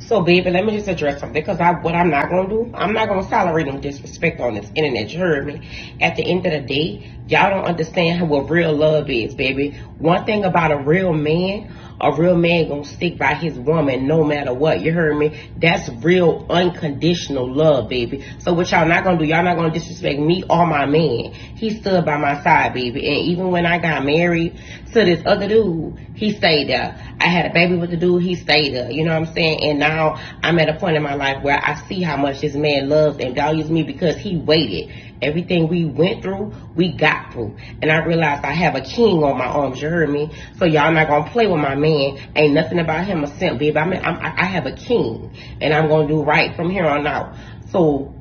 So, baby, let me just address something because what I'm not gonna do, I'm not gonna tolerate no disrespect on this internet. You heard me. At the end of the day, y'all don't understand what real love is, baby. One thing about a real man gonna stick by his woman no matter what. You heard me? That's real unconditional love, baby. So what y'all not gonna do? Y'all not gonna disrespect me or my man. He stood by my side, baby. And even when I got married to this other dude, he stayed there. I had a baby with the dude, he stayed there. You know what I'm saying? And now I'm at a point in my life where I see how much this man loves and values me because he waited. Everything we went through, we got through. And I realized I have a king on my arms, you heard me? So y'all not gonna play with my man. Ain't nothing about him a simp, baby. I have a king. And I'm gonna do right from here on out. So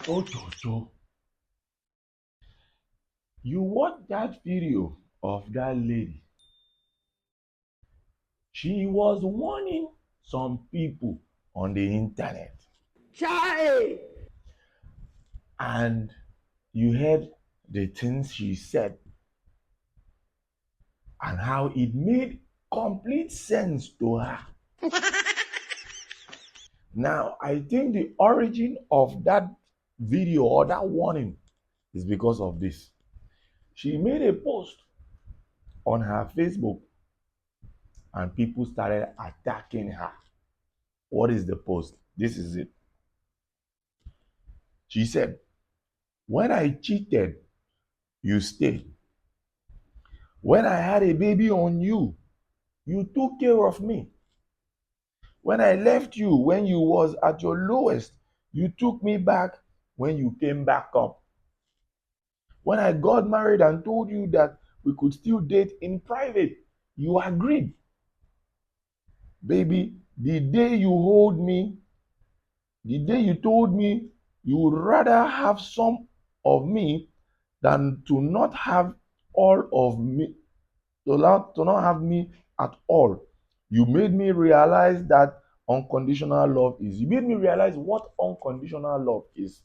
Ototo, you watch that video of that lady. She was warning some people on the internet. Chai! And you heard the things she said and how it made complete sense to her. Now, I think the origin of that video or that warning is because of this. She made a post on her Facebook and people started attacking her. What is the post? This is it. She said, "When I cheated, you stayed. When I had a baby on you, you took care of me. When I left you when you was at your lowest, you took me back when you came back up. When I got married and told you that we could still date in private, you agreed. Baby, the day you hold me, the day you told me you would rather have some of me than to not have all of me, to not have me at all. You made me realize that unconditional love is. You made me realize what unconditional love is.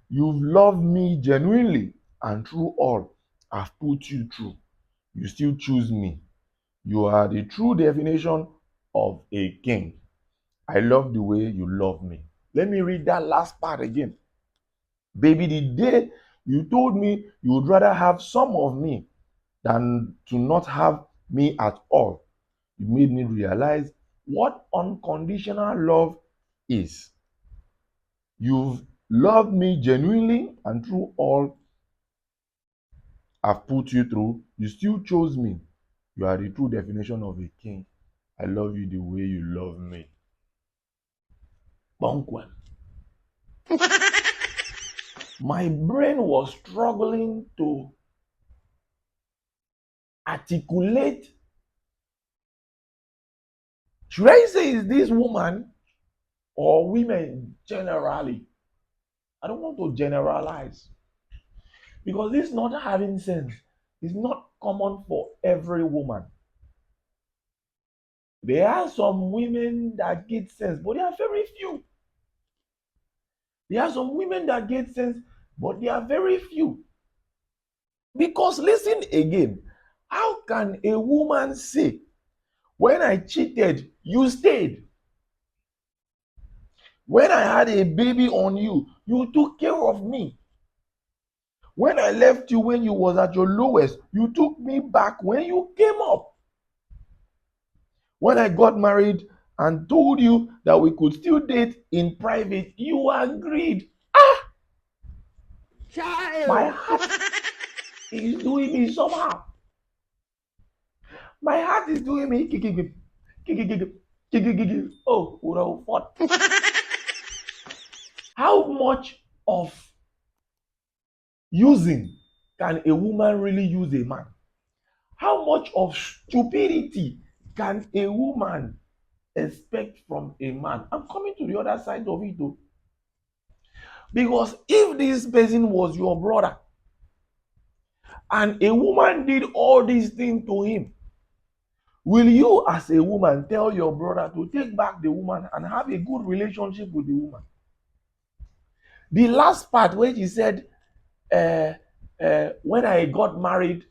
You've loved me genuinely, and through all I've put you through, you still choose me. You are the true definition of a king. I love the way you love me." Let me read that last part again. Baby, the day you told me you would rather have some of me than to not have me at all, you made me realize what unconditional love is. You've loved me genuinely, and through all I've put you through, you still chose me. You are the true definition of a king. I love you the way you love me. Bonkwem. My brain was struggling to articulate. Should I say is this woman or women generally? I don't want to generalize because this not having sense is not common for every woman. There are some women that get sense, but there are very few. There are some women that get sense, but they are very few. Because listen again, how can a woman say, "When I cheated, you stayed. When I had a baby on you, you took care of me. When I left you when you was at your lowest, you took me back when you came up. When I got married and told you that we could still date in private, you agreed." Child. My heart is doing me somehow. My heart is doing me. Oh, what? How much of using can a woman really use a man? How much of stupidity can a woman expect from a man? I'm coming to the other side of it though. Because if this person was your brother and a woman did all these things to him, will you as a woman tell your brother to take back the woman and have a good relationship with the woman? The last part where she said, when I got married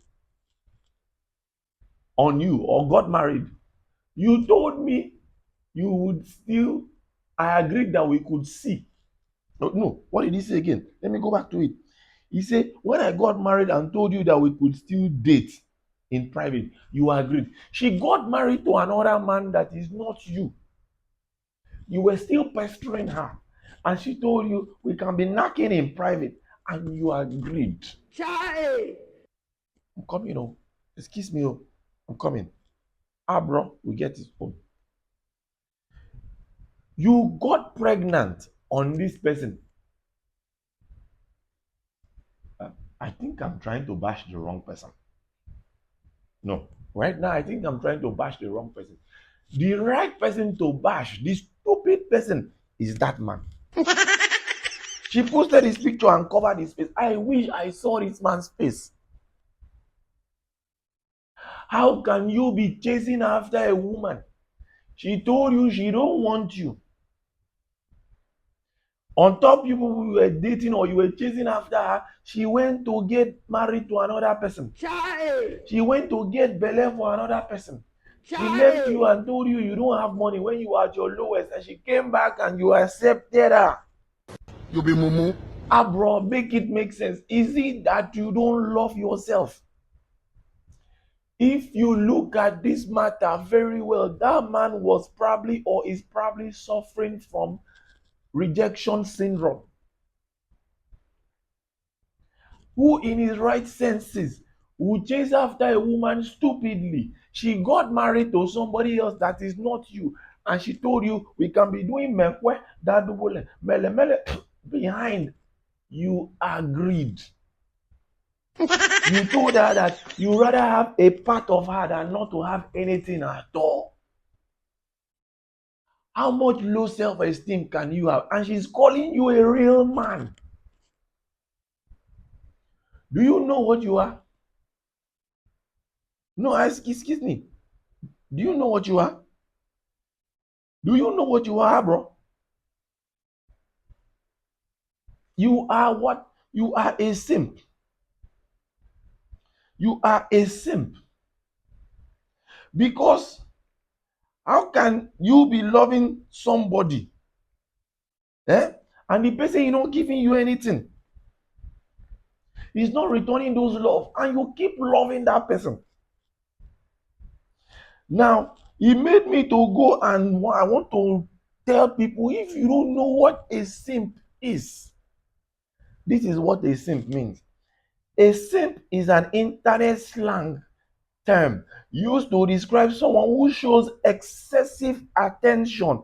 on you or got married, you told me you would still, I agreed that we could see. No, no, what did he say again? Let me go back to it. He said, when I got married and told you that we could still date in private, you agreed. She got married to another man that is not you. You were still pestering her. And she told you we can be knocking in private. And you agreed. Chai! I'm coming home. Excuse me, oh. I'm coming. Ah, bro, we get his phone. You got pregnant on this person. I think I'm trying to bash the wrong person. No. Right now, I think I'm trying to bash the wrong person. The right person to bash, the stupid person, is that man. She posted his picture and covered his face. I wish I saw this man's face. How can you be chasing after a woman? She told you she don't want you. On top people who you were dating or you were chasing after her, she went to get married to another person. Child. She went to get belle for another person. Child. She left you and told you you don't have money when you were at your lowest, and she came back and you accepted her. You be mumu. Ah, bro, make it make sense. Is it that you don't love yourself? If you look at this matter very well, that man was probably or is probably suffering from rejection syndrome. Who in his right senses would chase after a woman stupidly? She got married to somebody else that is not you, and she told you we can be doing mekwe, dadubole, mele mele behind. You agreed. You told her that you rather have a part of her than not to have anything at all. How much low self-esteem can you have? And she's calling you a real man. Do you know what you are? No, excuse me. Do you know what you are? Do you know what you are, bro? You are what? You are a simp. You are a simp. Because how can you be loving somebody, and the person is not giving you anything? He's not returning those love, and you keep loving that person. Now, he made me to go and I want to tell people, if you don't know what a simp is, this is what a simp means. A simp is an internet slang term used to describe someone who shows excessive attention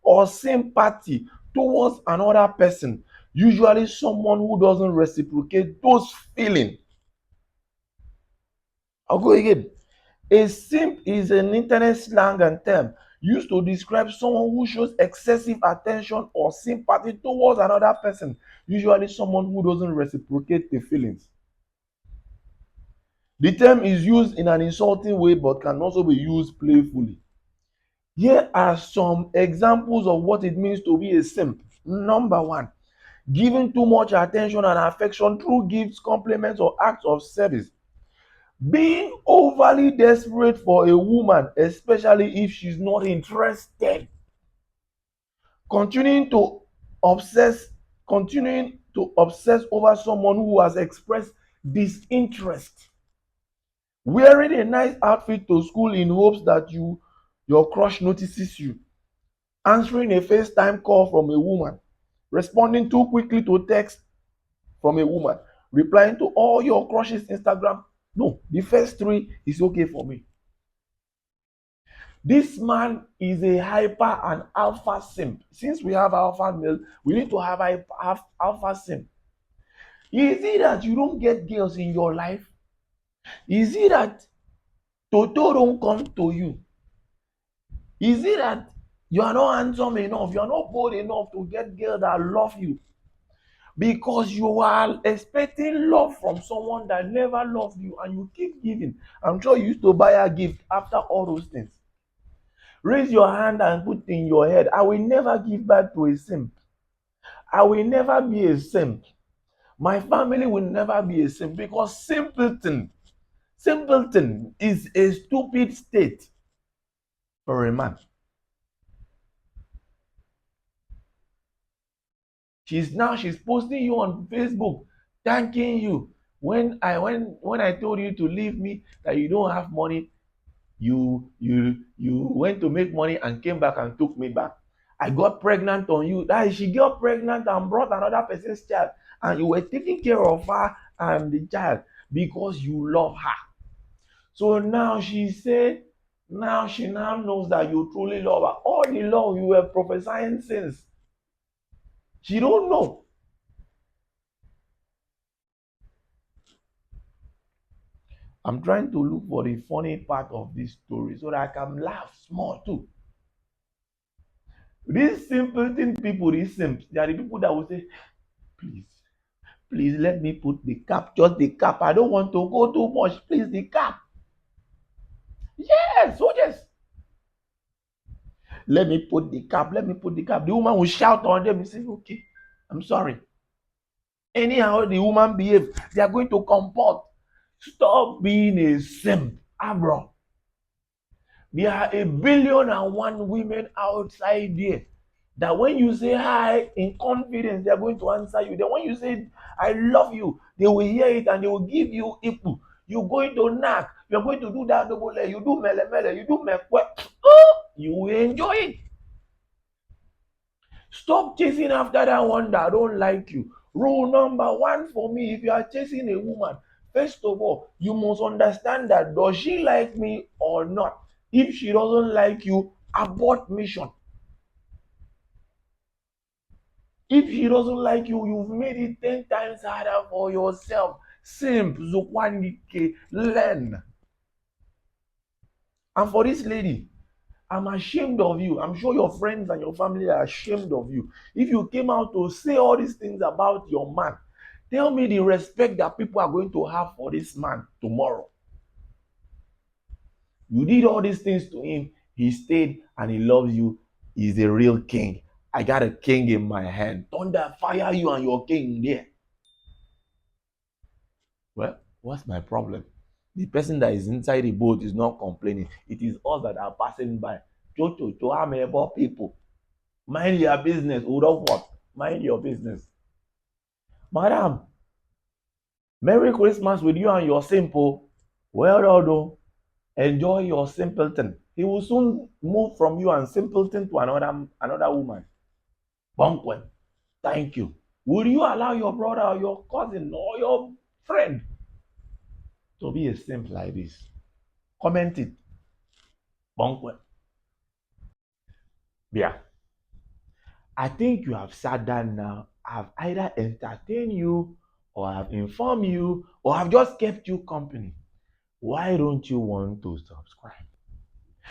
or sympathy towards another person, usually someone who doesn't reciprocate those feelings. I'll go again. A simp is an internet slang and term used to describe someone who shows excessive attention or sympathy towards another person, usually someone who doesn't reciprocate the feelings. The term is used in an insulting way but can also be used playfully. Here are some examples of what it means to be a simp. Number one, giving too much attention and affection through gifts, compliments, or acts of service. Being overly desperate for a woman, especially if she's not interested. Continuing to obsess, continuing to obsess over someone who has expressed disinterest. Wearing a nice outfit to school in hopes that your crush notices you. Answering a FaceTime call from a woman. Responding too quickly to text from a woman. Replying to all your crush's Instagram. No, the first three is okay for me. This man is a hyper and alpha simp. Since we have alpha male, we need to have alpha simp. Is it that you don't get girls in your life? Is it that Toto don't come to you? Is it that you are not handsome enough? You are not bold enough to get girls that love you? Because you are expecting love from someone that never loved you and you keep giving. I'm sure you used to buy a gift after all those things. Raise your hand and put in your head, I will never give back to a simp. I will never be a simp. My family will never be a simp, because simpleton Simpleton is a stupid state for a man. She's posting you on Facebook, thanking you. When I told you to leave me, that you don't have money, you went to make money and came back and took me back. I got pregnant on you. That is, she got pregnant and brought another person's child, and you were taking care of her and the child because you love her. So now she said, now she now knows that you truly love her. All the love you were prophesying since, she don't know. I'm trying to look for the funny part of this story so that I can laugh small too. These simpleton people, these simps, they are the people that will say, please, please let me put the cap, just the cap. I don't want to go too much. Please, the cap. Yes, so yes. Let me put the cap, let me put the cap. The woman will shout on them and say, okay, I'm sorry. Anyhow, the woman behave, they are going to comport. Stop being a simp, Abra. There are 1,000,000,001 women outside there that when you say hi in confidence, they are going to answer you. Then when you say I love you, they will hear it and they will give you ipu. You're going to knock. You're going to do that double leg. You do mele mele. You do mekwe. Oh, you will enjoy it. Stop chasing after that one that don't like you. Rule number one for me: if you are chasing a woman, first of all, you must understand that does she like me or not. If she doesn't like you, abort mission. If she doesn't like you, you've made it 10 times harder for yourself. Simp, Zukwanike, learn. And for this lady, I'm ashamed of you. I'm sure your friends and your family are ashamed of you. If you came out to say all these things about your man, tell me the respect that people are going to have for this man tomorrow. You did all these things to him. He stayed and he loves you. He's a real king. I got a king in my hand. Thunder, fire you and your king there. Well, what's my problem? The person that is inside the boat is not complaining. It is us that are passing by. Cho, I'm about people. Mind your business. Hold up what? Mind your business. Madam, Merry Christmas with you and your simple. Well done, though. Enjoy your simpleton. He will soon move from you and simpleton to another woman. Bonkwem. Thank you. Would you allow your brother or your cousin or your friend to be a simp like this? Comment it. Bonkwem. Yeah. I think you have sat down now. I've either entertained you or I've informed you or I've just kept you company. Why don't you want to subscribe?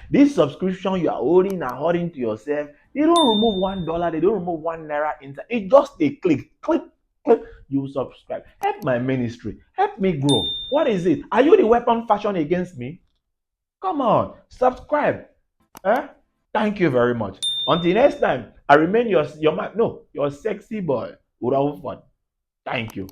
This subscription you are holding and holding to yourself, they don't remove $1, they don't remove $1 inside. It's just a click, click, click. You subscribe. Help my ministry. Help me grow. What is it? Are you the weapon fashioned against me? Come on, subscribe. Eh? Thank you very much. Until next time, I remain your man. No, your sexy boy. Uraufan. Thank you.